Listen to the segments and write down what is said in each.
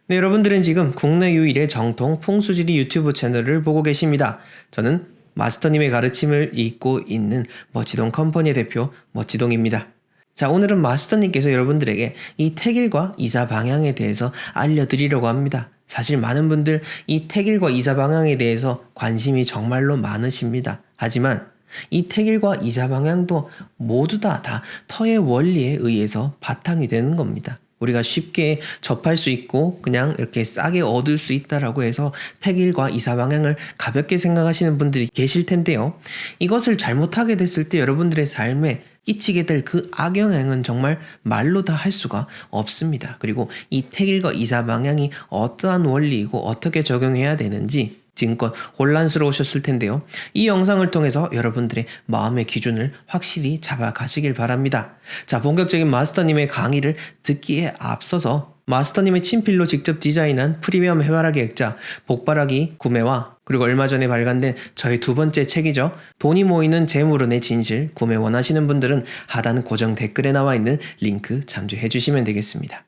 네, 여러분들은 지금 국내 유일의 정통 풍수지리 유튜브 채널을 보고 계십니다. 저는 마스터님의 가르침을 잇고 있는 멋지동 컴퍼니의 대표 멋지동입니다. 자, 오늘은 마스터님께서 여러분들에게 이 택일과 이사 방향에 대해서 알려드리려고 합니다. 사실 많은 분들 이 택일과 이사 방향에 대해서 관심이 정말로 많으십니다. 하지만 이 택일과 이사 방향도 모두 다 터의 원리에 의해서 바탕이 되는 겁니다. 우리가 쉽게 접할 수 있고 그냥 이렇게 싸게 얻을 수 있다라고 해서 택일과 이사 방향을 가볍게 생각하시는 분들이 계실 텐데요. 이것을 잘못하게 됐을 때 여러분들의 삶에 끼치게 될 그 악영향은 정말 말로 다 할 수가 없습니다. 그리고 이 택일과 이사 방향이 어떠한 원리이고 어떻게 적용해야 되는지 지금껏 혼란스러우셨을 텐데요. 이 영상을 통해서 여러분들의 마음의 기준을 확실히 잡아가시길 바랍니다. 자, 본격적인 마스터님의 강의를 듣기에 앞서서 마스터님의 친필로 직접 디자인한 프리미엄 해바라기 액자 복바라기 구매와 그리고 얼마 전에 발간된 저희 두 번째 책이죠. 돈이 모이는 재물운의 진실 구매 원하시는 분들은 하단 고정 댓글에 나와 있는 링크 참조해 주시면 되겠습니다.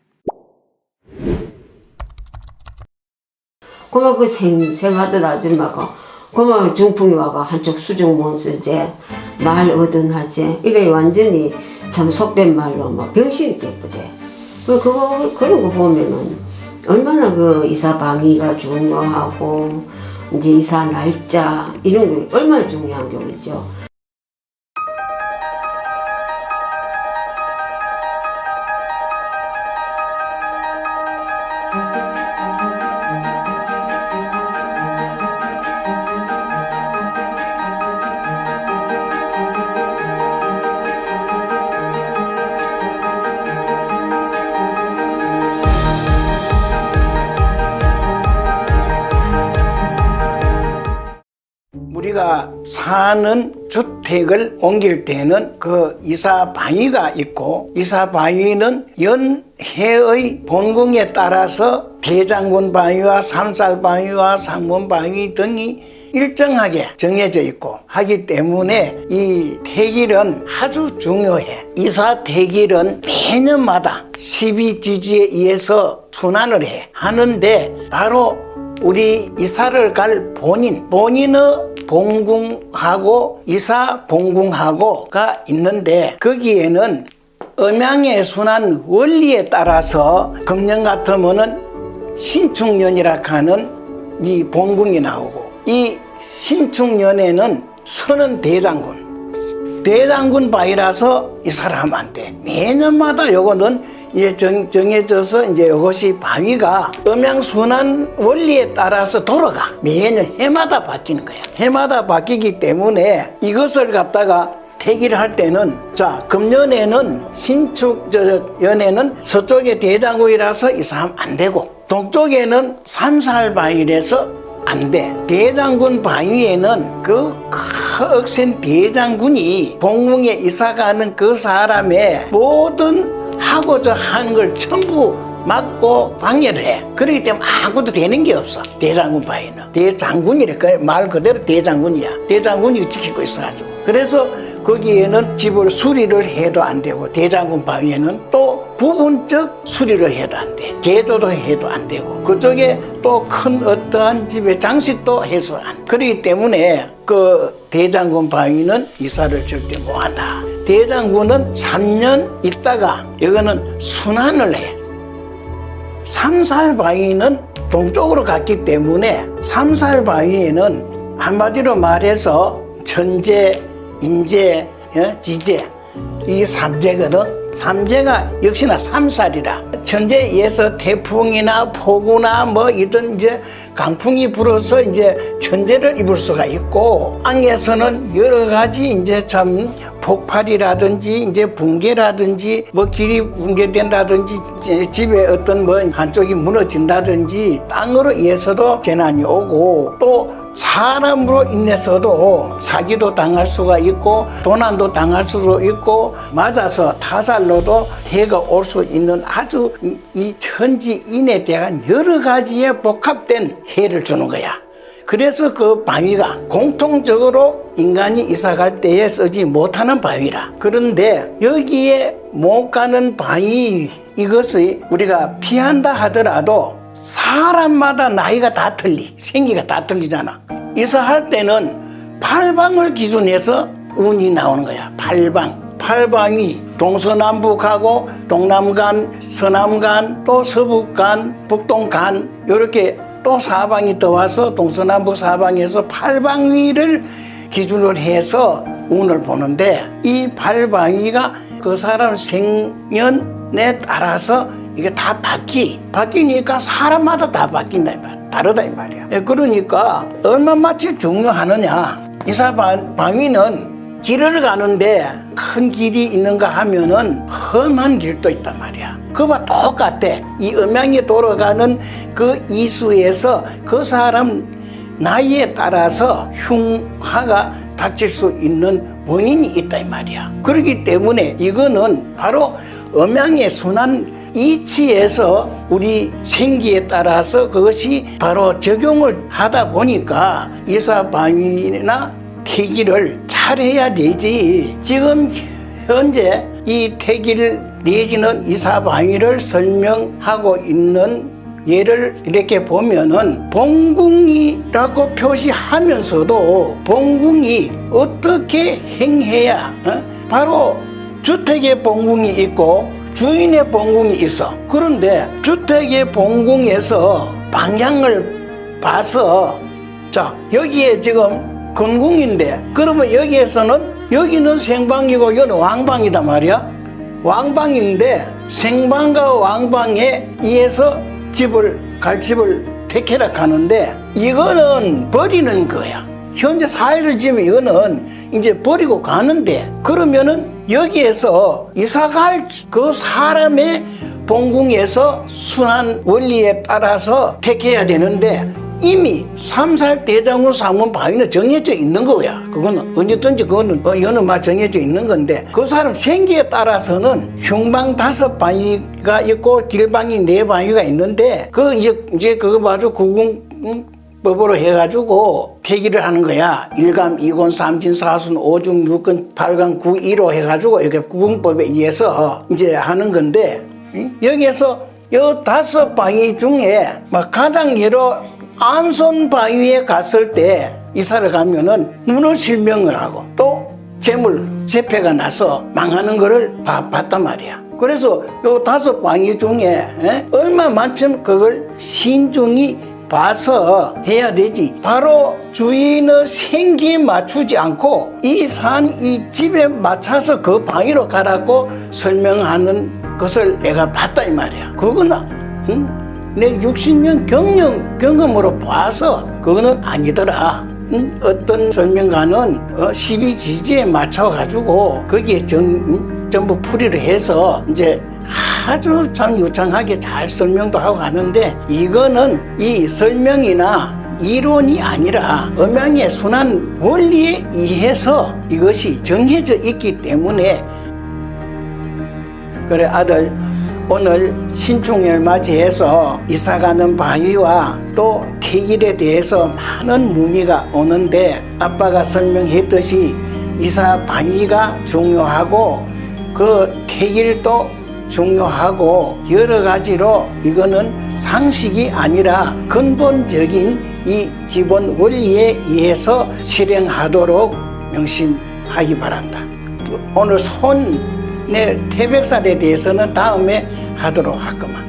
그만 그 생생하던 아줌마가 그만 중풍이 와가 한쪽 수중 몬스제 말 얻은하지 이래 완전히 참 속된 말로 막 병신이 됐거든. 그런 거 보면은 얼마나 그 이사 방위가 중요하고 이제 이사 날짜 이런 거 얼마나 중요한 게 그죠. 우리가 사는 주택을 옮길 때는 그 이사 방위가 있고, 이사 방위는 연해의 본궁에 따라서 대장군 방위와 삼살 방위와 상문 방위 등이 일정하게 정해져 있고 하기 때문에 이 택일은 아주 중요해. 이사 택일은 매년마다 12지지에 의해서 순환을 하는데 바로 우리 이사를 갈 본인의 본궁하고 이사 본궁하고가 있는데 거기에는 음양의 순환 원리에 따라서 금년 같으면은 신축년이라 하는 이 본궁이 나오고, 이 신축년에는 선은 대장군 바위라서 이사를 하면 안 돼. 매년마다 요거는 이제 정해져서 이제 이것이 바위가 음양순환 원리에 따라서 돌아가. 매년 해마다 바뀌는 거야. 해마다 바뀌기 때문에 이것을 갖다가 택일을 할 때는, 자, 금년에는 신축연에는 서쪽에 대장군이라서 이사하면 안 되고, 동쪽에는 삼살 바위라서 안 돼. 대장군 바위에는 그 억센 대장군이 본궁에 이사가는 그 사람의 모든 하고자 하는 걸 전부 막고 방해를 해. 그렇기 때문에 아무것도 되는 게 없어. 대장군 바위는 대장군이랄까, 말 그대로 대장군이야. 대장군이 지키고 있어가지고. 그래서 거기에는 집을 수리를 해도 안 되고, 대장군 바위에는 또 부분적 수리를 해도 안 돼. 개조도 해도 안 되고, 그쪽에 또 큰 어떠한 집의 장식도 해서 안 돼. 그렇기 때문에 그 대장군 바위는 이사를 절대 못 한다. 대장군은 3년 있다가 이거는 순환을 해. 삼살 바위는 동쪽으로 갔기 때문에 삼살 바위에는 한마디로 말해서 천재, 인재, 지재, 이 삼재거든. 삼재가 역시나 삼살이라. 천재에서 태풍이나 폭우나 뭐 이런 이제 강풍이 불어서 이제 천재를 입을 수가 있고, 땅에서는 여러 가지 이제 참 폭발이라든지 이제 붕괴라든지 뭐 길이 붕괴된다든지 집에 어떤 뭐 한쪽이 무너진다든지 땅으로 인해서도 재난이 오고, 또 사람으로 인해서도 사기도 당할 수가 있고 도난도 당할 수도 있고 맞아서 타살로도 해가 올 수 있는 아주 이 천지인에 대한 여러 가지의 복합된 해를 주는 거야. 그래서 그 바위가 공통적으로 인간이 이사갈 때에 쓰지 못하는 바위라. 그런데 여기에 못 가는 바위, 이것을 우리가 피한다 하더라도 사람마다 나이가 다 틀리, 생기가 다 틀리잖아. 이사할 때는 팔방을 기준해서 운이 나오는 거야. 팔방이 동서남북하고 동남간, 서남간, 또 서북간, 북동간 이렇게 또 사방이 떠와서 동서남북 사방에서 팔방위를 기준으로 해서 운을 보는데, 이 팔방위가 그 사람 생년에 따라서 이게 다 바뀌니까 사람마다 다 바뀐다 이 말이야. 다르다 이 말이야. 그러니까 얼마만큼 중요하느냐. 이사방위는 길을 가는데 큰 길이 있는가 하면은 험한 길도 있단 말이야. 그와 똑같아. 이 음양이 돌아가는 그 이수에서 그 사람 나이에 따라서 흉화가 닥칠 수 있는 원인이 있다 이 말이야. 그렇기 때문에 이거는 바로 음양의 순환 이치에서 우리 생기에 따라서 그것이 바로 적용을 하다 보니까 이사방위나 태기를 잘 해야 되지. 지금 현재 이 태기를 내지는 이사방위를 설명하고 있는 예를 이렇게 보면은 봉궁이라고 표시하면서도 봉궁이 어떻게 행해야 바로 주택의 봉궁이 있고 주인의 봉궁이 있어. 그런데 주택의 봉궁에서 방향을 봐서 자 여기에 지금 건궁인데 그러면 여기는 생방이고 여기는 왕방이단 말이야. 왕방인데 생방과 왕방에 의해서 갈 집을 택해라 하는데 이거는 버리는 거야. 현재 사회를 지면 이거는 이제 버리고 가는데, 그러면은 여기에서 이사갈 그 사람의 봉궁에서 순환 원리에 따라서 택해야 되는데 이미 삼살 대장군 상문 바위는 정해져 있는 거야. 그거는 언제든지 그거는 여는 막 정해져 있는 건데, 그 사람 생기에 따라서는 흉방 5바위가 있고 길방이 4바위가 있는데 그 이제 그거 봐줘 구궁법으로 해가지고 태기를 하는 거야. 1감, 2곤, 3진, 4순, 5중, 6근, 8강, 9, 2로 해가지고 이렇게 구궁법에 의해서 이제 하는 건데, 여기에서 요 5바위 중에 가장 예로 안손바위에 갔을 때 이사를 가면은 눈을 실명을 하고 또 재물, 재패가 나서 망하는 거를 봤단 말이야. 그래서 요 5바위 중에 얼마만큼 그걸 신중히 봐서 해야 되지. 바로 주인의 생기에 맞추지 않고 이 집에 맞춰서 그 방위로 가라고 설명하는 것을 내가 봤다 이 말이야. 그거는 내 60년 경험으로 봐서 그거는 아니더라. 어떤 설명가는 12지지에 맞춰가지고 거기에 전부 풀이를 해서 이제 아주 참 유창하게 잘 설명도 하고 하는데, 이거는 이 설명이나 이론이 아니라 음양의 순환 원리에 의해서 이것이 정해져 있기 때문에. 그래 아들, 오늘 신축년을 맞이해서 이사가는 바위와 또 태길에 대해서 많은 문의가 오는데, 아빠가 설명했듯이 이사 바위가 중요하고 그 태길도 중요하고 여러 가지로 이거는 상식이 아니라 근본적인 이 기본 원리에 의해서 실행하도록 명심하기 바란다. 오늘 내 태백살에 대해서는 다음에 하도록 하겠만.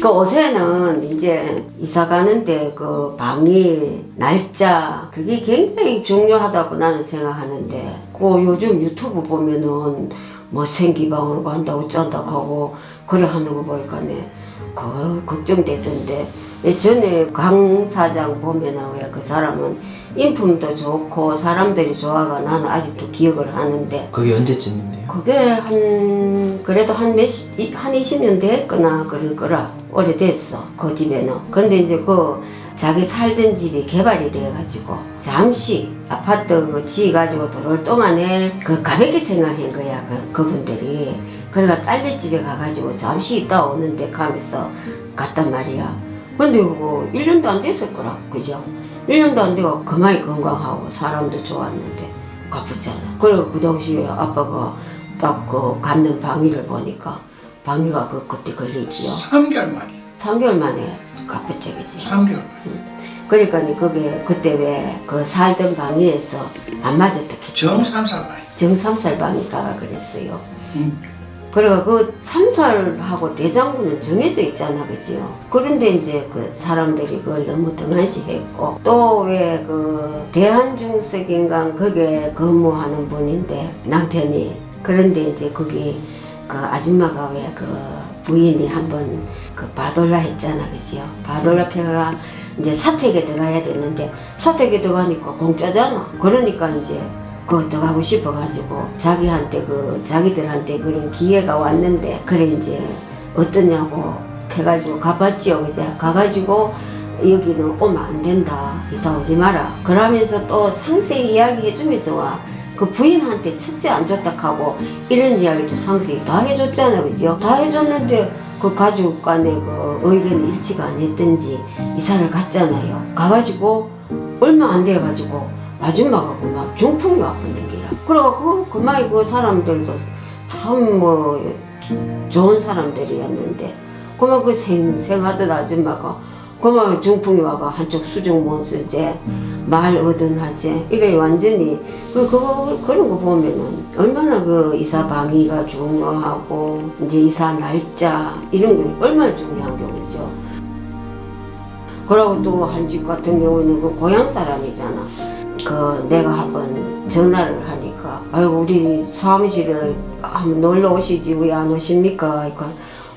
그 옷에는 이제 이사 가는데 그 방이 날짜 그게 굉장히 중요하다고 나는 생각하는데 그 요즘 유튜브 보면은 뭐 생기방으로 간다고 짠다고 하고 그래 하는 거 보니까네 그 걱정되던데 예전에 강 사장 보면은 왜 그 사람은 인품도 좋고 사람들이 좋아가 나는 아직도 기억을 하는데 그게 언제쯤인데요? 그게 그래도 한 20년 됐거나 그럴 거라 오래됐어 그 집에는. 근데 이제 그 자기 살던 집이 개발이 돼가지고 잠시 아파트 그 지어가지고 들어올 동안에 그 가볍게 생각한 거야 그분들이. 그래가 딸네 집에 가가지고 잠시 있다 오는데 가면서 갔단 말이야. 근데 그거 1년도 안 됐을 거라 그죠? 1년도 안 되고 그만이 건강하고 사람도 좋았는데 가쁘잖아. 그리고 그 당시에 아빠가 딱 그 갖는 방위를 보니까 방위가 그때 걸리지요. 3개월 만에. 3개월 만에 갚았지 그지? 3개월 만에. 그러니까 그게 그때 왜 그 살던 방위에서 안 맞았다 했지? 정삼살 만에. 정삼살 방위가 그랬어요. 그래가 그 삼살하고 대장군은 정해져 있잖아 그지요? 그런데 이제 그 사람들이 그걸 너무 등한시했고 또 왜 그 대한중석인가 거기에 근무하는 분인데 남편이 그런데 이제 거기 그 아줌마가 왜 그 부인이 한번 그 봐돌라 했잖아 그지요? 봐돌라 해가 이제 사택에 들어가야 되는데 사택에 들어가니까 공짜잖아. 그러니까 이제 그거 들어가고 싶어가지고 자기들한테 그런 기회가 왔는데 그래 이제 어떠냐고 해가지고 가봤지요 그제. 가가지고 여기는 오면 안 된다 이사 오지 마라 그러면서 또 상세히 이야기해주면서 와. 그 부인한테 첫째 안 좋다 하고 이런 이야기도 상세히 다 해줬잖아 그죠? 다 해줬는데 그 가족 간에 그 의견이 일치가 안 했던지 이사를 갔잖아요. 가가지고 얼마 안 돼가지고 아줌마가 그막 중풍이 왔거든 게라. 그래갖고 그만이 그 사람들도 참 뭐 좋은 사람들이었는데 그만 그 생하던 아줌마가 그만 중풍이 와가 한쪽 수중 못 쓰지 말 얻은하지 이래 완전히 그런 거 보면은 얼마나 그 이사 방위가 중요하고 이제 이사 날짜 이런 게 얼마나 중요한 거죠. 그러고 또 한 집 같은 경우는 그 고향 사람이잖아. 그 내가 한번 전화를 하니까 아이고 우리 사무실에 한번 놀러 오시지 왜 안 오십니까? 그러니까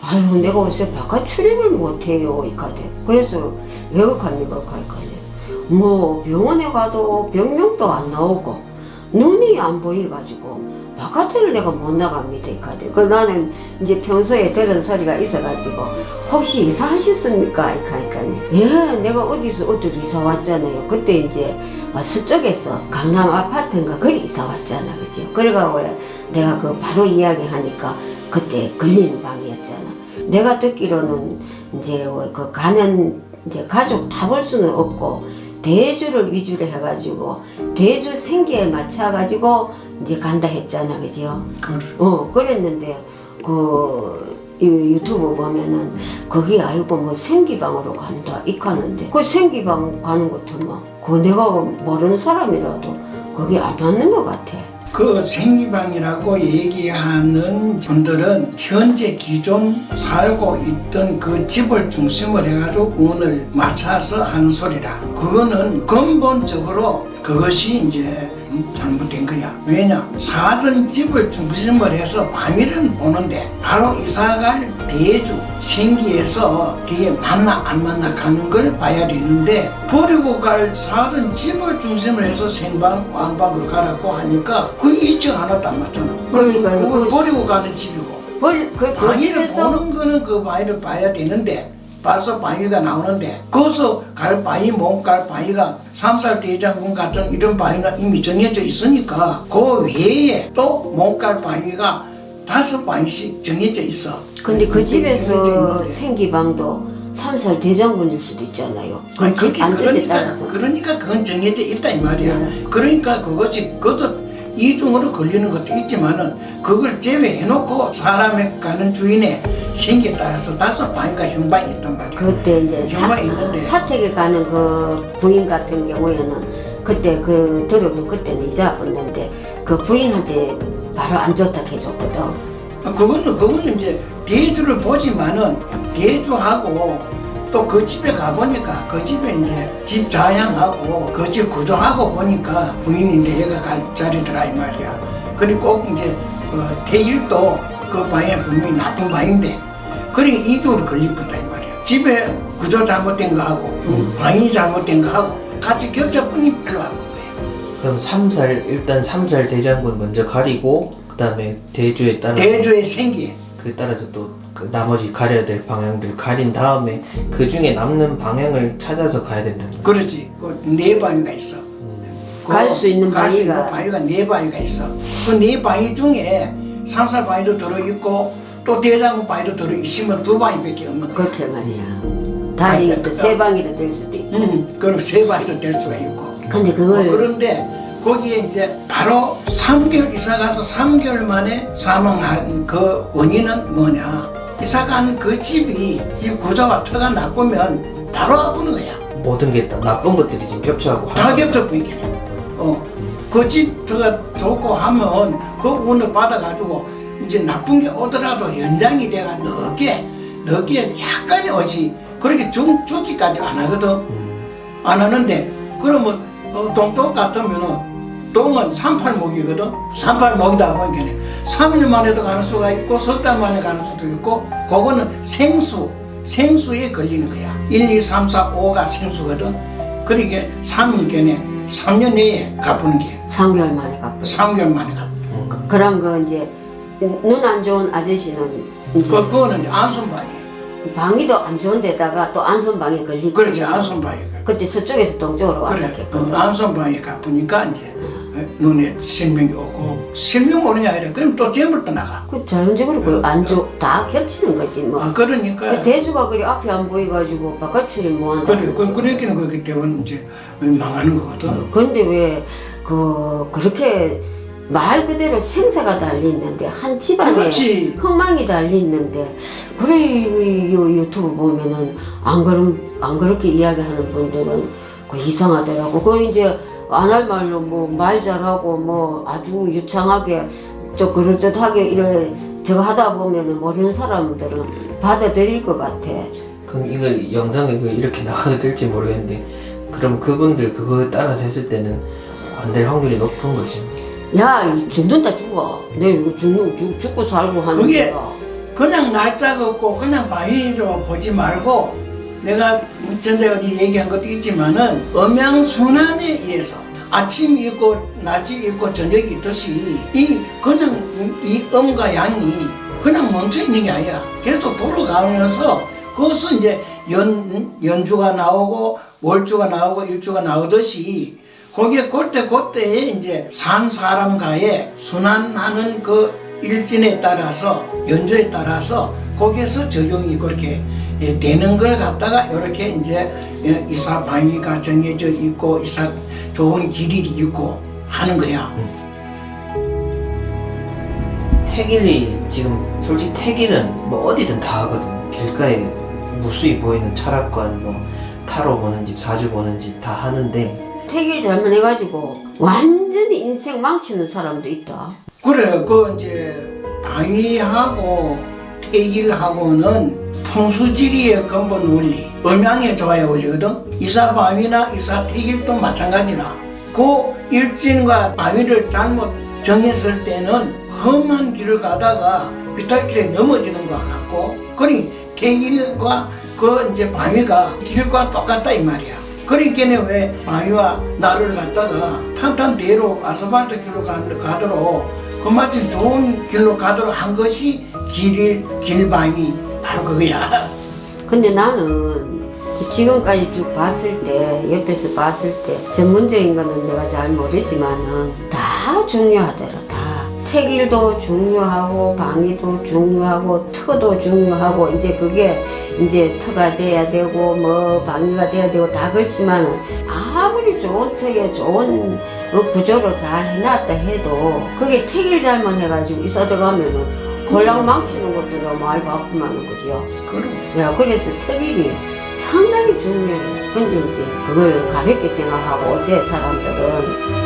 아유 내가 요새 바깥 출입을 못해요 이카대. 그래서 왜 그럽니까? 그러니까 뭐 병원에 가도 병명도 안 나오고 눈이 안 보여가지고 바깥을 내가 못 나갑니다 이카대. 그 나는 이제 평소에 들은 소리가 있어가지고 혹시 이사하셨습니까? 이카니까요. 예 내가 어디로 이사 왔잖아요. 그때 이제 서쪽에서 강남 아파트인가 거기 이사 왔잖아 그죠? 그래가지고 내가 그 바로 이야기하니까 그때 걸리는 방이었잖아. 내가 듣기로는 이제 그 가는 이제 가족 다 볼 수는 없고 대주를 위주로 해가지고 대주 생계에 맞춰가지고 이제 간다 했잖아 그죠? 그랬는데 그 유튜브 보면은 거기 아이고 뭐 생기방으로 간다 이카는데 그 생기방 가는 것도 그 내가 모르는 사람이라도 거기 안 맞는 것 같아. 그 생리방이라고 얘기하는 분들은 현재 기존 살고 있던 그 집을 중심으로 해가지고 운을 맞춰서 하는 소리라. 그거는 근본적으로 그것이 이제 잘못된 거야. 왜냐? 사던 집을 중심으로 해서 방위를 보는데 바로 이사갈 대주 생기에서 그게 맞나 안 맞나 가는 걸 봐야 되는데 버리고 갈 사던 집을 중심으로 해서 생방 왕방으로 가라고 하니까 그 일정 하나도 안 맞잖아. 그러니까 그걸 버리고 가는 집이고 방위를 보는 거는 그 방위를 봐야 되는데 봐서 방위가 나오는데 거기서 갈 방위 못 갈 방위가 3살 대장군 같은 이런 방위가 이미 정해져 있으니까 그 외에 또 못 갈 방위가 5방위씩 정해져 있어. 근데 그 집에서 생기방도 3살 대장군일 수도 있잖아요. 아니, 그러니까 그건 정해져 있다 이 말이야. 그러니까 그것이 그것도 이중으로 걸리는 것도 있지만은 그걸 제외해놓고 사람에 가는 주인의 생기에 따라서 5방위가 흉방이 있단 말이야. 그때 이제 사택에 가는 그 부인 같은 경우에는 그때 들어도 그때는 이자 없는데 그 부인한테 바로 안 좋다 해줬거든. 그거는 이제 대주를 보지만은 대주하고 또 그 집에 가보니까 그 집에 이제 집 자양하고 그 집 구조하고 보니까 부인인데 얘가 갈 자리더라 이 말이야. 그리고 꼭 이제 태일도 그 방에 분명히 나쁜 방인데 그러니까 이쪽으로 걸리뻔다 이 말이야. 집에 구조 잘못된 거하고 방이 잘못된 거하고 같이 겹쳐뿐이 필요한 거예요. 그럼 일단 삼살 대장군 먼저 가리고 그 다음에 대주에 따라서 대주의 생기. 그 따라서 또 그 나머지 가려야 될 방향들 가린 다음에 그 중에 남는 방향을 찾아서 가야 된다는 거예요. 그렇지. 그 네 방위가 있어. 갈수 있는 갈수 있는 방위가. 방위가 네 방위가 있어. 그 네 방위 중에 삼살 방위도 들어있고 또 대장군 방위도 들어있으면 두 방위밖에 없는 거야. 그렇게 말이야. 다리도 세 방이도 될 수도 있고. 그럼 세 방위도 될 수가 있고. 근데 그걸 그런데 거기에 이제 바로 3개월 이사 가서 3개월 만에 사망한 그 원인은 뭐냐? 이사 간 그 집이 집 구조가 터가 나쁘면 바로 아프는 거야. 모든 게 다 나쁜 것들이 지금 겹쳐하고 다 겹쳐보이게. 그 집 터가 좋고 하면 그 운을 받아가지고 이제 나쁜 게 오더라도 연장이 돼가 늦게 약간이 오지. 그렇게 죽기까지 안 하거든. 안 하는데 그러면 동쪽 같으면은 동은 38목이거든. 38목이다 보니까 3일 만에도 가는 수가 있고 석 달 만에 가는 수도 있고 그거는 생수에 걸리는 거야. 1, 2, 3, 4, 5가 생수거든. 그러니까 3이견에 3년 내에 갚는 게 3개월 만에 갚고. 3개월 만에 갚는 그럼 그 이제 눈 안 좋은 아저씨는 이제 그거는 이제 안손방이에요. 방위도 안 좋은 데다가 또 안손방에 걸리고. 그렇지, 안손방이에요. 그때 서쪽에서 동쪽으로 그래, 왔겠거든. 안손방에 갚으니까 이제 눈에 실명이 오고 실명 오느냐 이래. 그럼 또 재물 떠나가. 그 자연적으로 다 겹치는 거지 뭐. 그러니까 대주가 그리 앞이 안 보여가지고 바깥출이 뭐 한다. 그래, 그렇게는 그렇기 때문에 이제 망하는 거거든. 그런데 왜 그렇게 말 그대로 생사가 달리는데 한 집안에 그렇지. 흥망이 달리는데 그래 이 유튜브 보면은 안 그렇게 이야기하는 분들은 그 이상하더라고. 그 이제 안 할 말로 뭐 말 잘하고 뭐 아주 유창하게 또 그럴듯하게 이래 저거 하다 보면은 모르는 사람들은 받아들일 것 같아. 그럼 이거 영상에 이렇게 나가도 될지 모르겠는데 그럼 그분들 그거에 따라서 했을 때는 안 될 확률이 높은 거지. 야, 죽는다 죽어. 내 이거 죽고 살고 하는 그게 거야. 그냥 날짜가 없고 그냥 바위로 보지 말고 내가 전에 어디 얘기한 것도 있지만은 음양순환에 의해서 아침이 있고 낮이 있고 저녁이 있듯이 그냥 이 음과 양이 그냥 멈춰 있는 게 아니야. 계속 돌아가면서 그것은 이제 연주가 나오고 월주가 나오고 일주가 나오듯이 거기에 그때에 이제 산 사람과의 순환하는 그 일진에 따라서 연주에 따라서 거기에서 적용이 그렇게 되는 걸 갖다가 이렇게 이제 이사 방위가 정해져 있고 이사 좋은 길이 있고 하는 거야. 태길이 지금 솔직히 태길은 뭐 어디든 다 하거든. 길가에 무수히 보이는 철학관, 뭐 타로 보는 집, 사주 보는 집 다 하는데 태길 잘못해가지고 완전히 인생 망치는 사람도 있다. 그래, 그 이제 방위하고 태길하고는 풍수지리의 근본 원리, 음양의 조화의 원리거든. 이사 방위나 이사 태길도 마찬가지라. 그 일진과 방위를 잘못 정했을 때는 험한 길을 가다가 비탈길에 넘어지는 것 같고, 그러니 태길과 그 이제 방위가 길과 똑같다 이 말이야. 그러니까 왜 방위와 나를 갖다가 탄탄대로 아스팔트 길로 가도록 그마침 좋은 길로 가도록 한 것이 길방위 바로 그거야. 근데 나는 지금까지 쭉 봤을 때, 옆에서 봤을 때 전문적인 거는 내가 잘 모르지만은 다 중요하더라. 다 태길도 중요하고 방위도 중요하고 터도 중요하고 이제 그게 이제 터가 돼야 되고 뭐 방위가 돼야 되고 다 그렇지만 아무리 좋은 터에 좋은 구조로 잘 해놨다 해도 그게 태길 잘못해가지고 이사 들어가면은 골랑 망치는 것도 많이 바쁘면 그죠. 야, 그래서 태길이 상당히 중요해. 근데 이제 그걸 가볍게 생각하고 어제 사람들은